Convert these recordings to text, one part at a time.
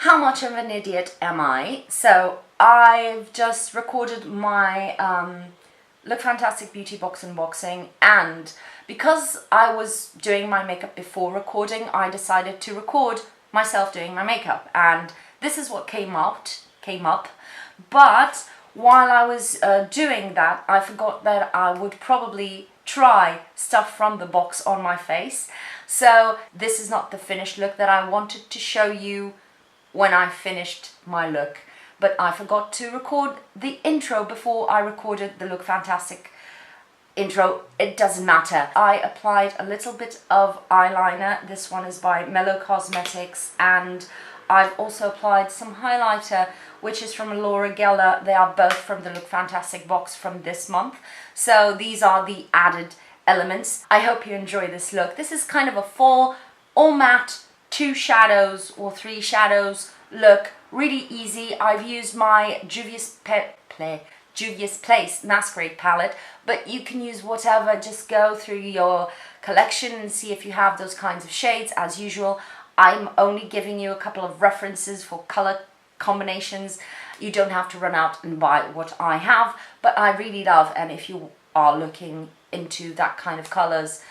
How much of an idiot am I? So I've just recorded my Look Fantastic Beauty Box unboxing, and because I was doing my makeup before recording, I decided to record myself doing my makeup, and this is what came up. But while I was doing that, I forgot that I would probably try stuff from the box on my face. So this is not the finished look that I wanted to show you when I finished my look, but I forgot to record the intro before I recorded the Look Fantastic intro. It doesn't matter. I applied a little bit of eyeliner. This one is by Mellow Cosmetics, and I've also applied some highlighter, which is from Laura Geller. They are both from the Look Fantastic box from this month. So these are the added elements. I hope you enjoy this look. This is kind of a full, all matte, 2 shadows or 3 shadows look. Really easy. I've used my Juvia's Place Masquerade palette, but you can use whatever. Just go through your collection and see if you have those kinds of shades. As usual, I'm only giving you a couple of references for color combinations. You don't have to run out and buy what I have, but I really love, and if you are looking into that kind of colors,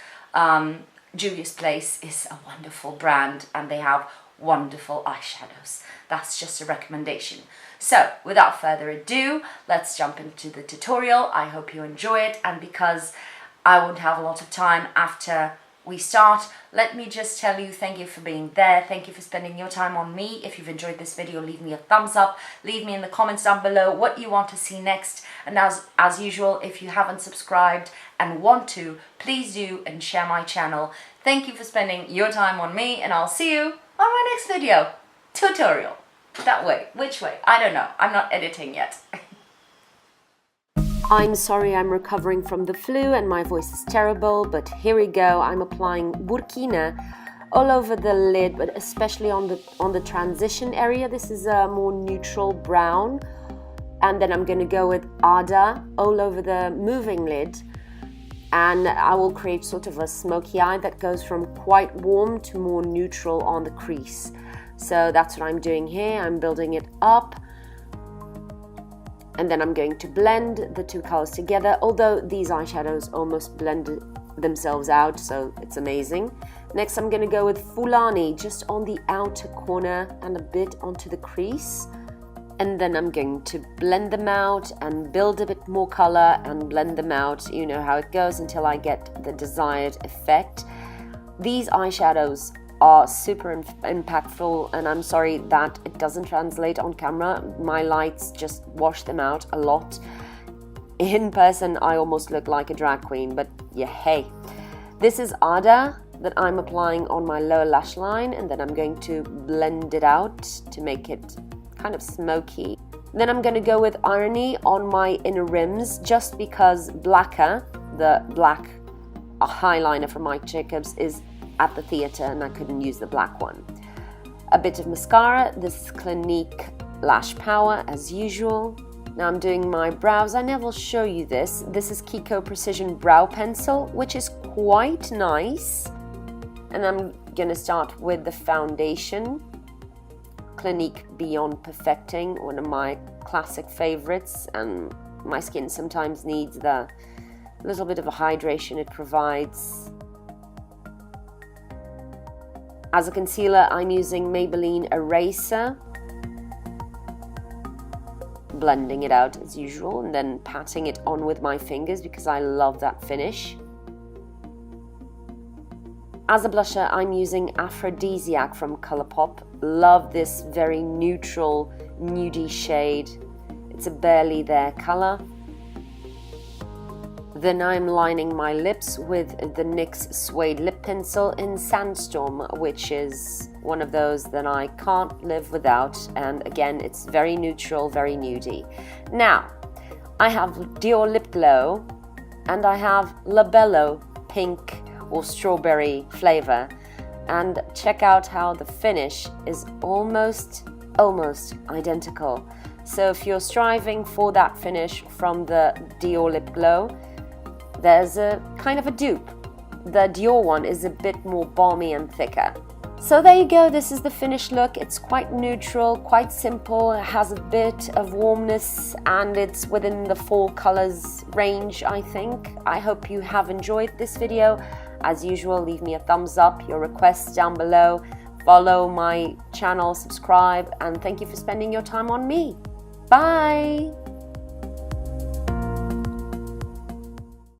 Juvia's Place is a wonderful brand, and they have wonderful eyeshadows. That's just a recommendation. So without further ado, let's jump into the tutorial. I hope you enjoy it, and because I won't have a lot of time after we start, let me just tell you thank you for being there. Thank you for spending your time on me. If you've enjoyed this video, leave me a thumbs up. Leave me in the comments down below what you want to see next. And as usual, if you haven't subscribed and want to, please do, and share my channel. Thank you for spending your time on me, and I'll see you on my next video. Tutorial. That way. Which way? I don't know. I'm not editing yet. I'm sorry, I'm recovering from the flu and my voice is terrible, but here we go. I'm applying Burkina all over the lid, but especially on the transition area. This is a more neutral brown. And then I'm going to go with Ada all over the moving lid. And I will create sort of a smoky eye that goes from quite warm to more neutral on the crease. So that's what I'm doing here. I'm building it up. And then I'm going to blend the 2 colors together, although these eyeshadows almost blend themselves out, so it's amazing. Next, I'm going to go with Fulani just on the outer corner and a bit onto the crease. And then I'm going to blend them out and build a bit more color and blend them out. You know how it goes until I get the desired effect. These eyeshadows are super impactful, and I'm sorry that it doesn't translate on camera. My lights just wash them out a lot. In person, I almost look like a drag queen, but yeah, hey. This is Ada that I'm applying on my lower lash line, and then I'm going to blend it out to make it kind of smoky. Then I'm going to go with Irony on my inner rims, just because Blacker, the black eyeliner from my Jacobs, is at the theatre and I couldn't use the black one. A bit of mascara. This is Clinique Lash Power as usual. Now I'm doing my brows. I never will show you this. This is KIKO Precision Brow Pencil, which is quite nice. And I'm gonna start with the foundation. Clinique Beyond Perfecting, one of my classic favorites, and my skin sometimes needs the little bit of a hydration it provides. As a concealer, I'm using Maybelline Eraser. Blending it out as usual, and then patting it on with my fingers because I love that finish. As a blusher, I'm using Aphrodisiac from Colourpop. Love this very neutral, nudie shade. It's a barely there color. Then I'm lining my lips with the NYX Suede Lip Pencil in Sandstorm, which is one of those that I can't live without. And again, it's very neutral, very nudie. Now, I have Dior Lip Glow, and I have Labello Pink or Strawberry flavor. And check out how the finish is almost identical. So if you're striving for that finish from the Dior Lip Glow, there's a kind of a dupe. The Dior one is a bit more balmy and thicker. So there you go, this is the finished look. It's quite neutral, quite simple, it has a bit of warmness and it's within the fall colors range, I think. I hope you have enjoyed this video. As usual, leave me a thumbs up, your requests down below, follow my channel, subscribe, and thank you for spending your time on me. Bye!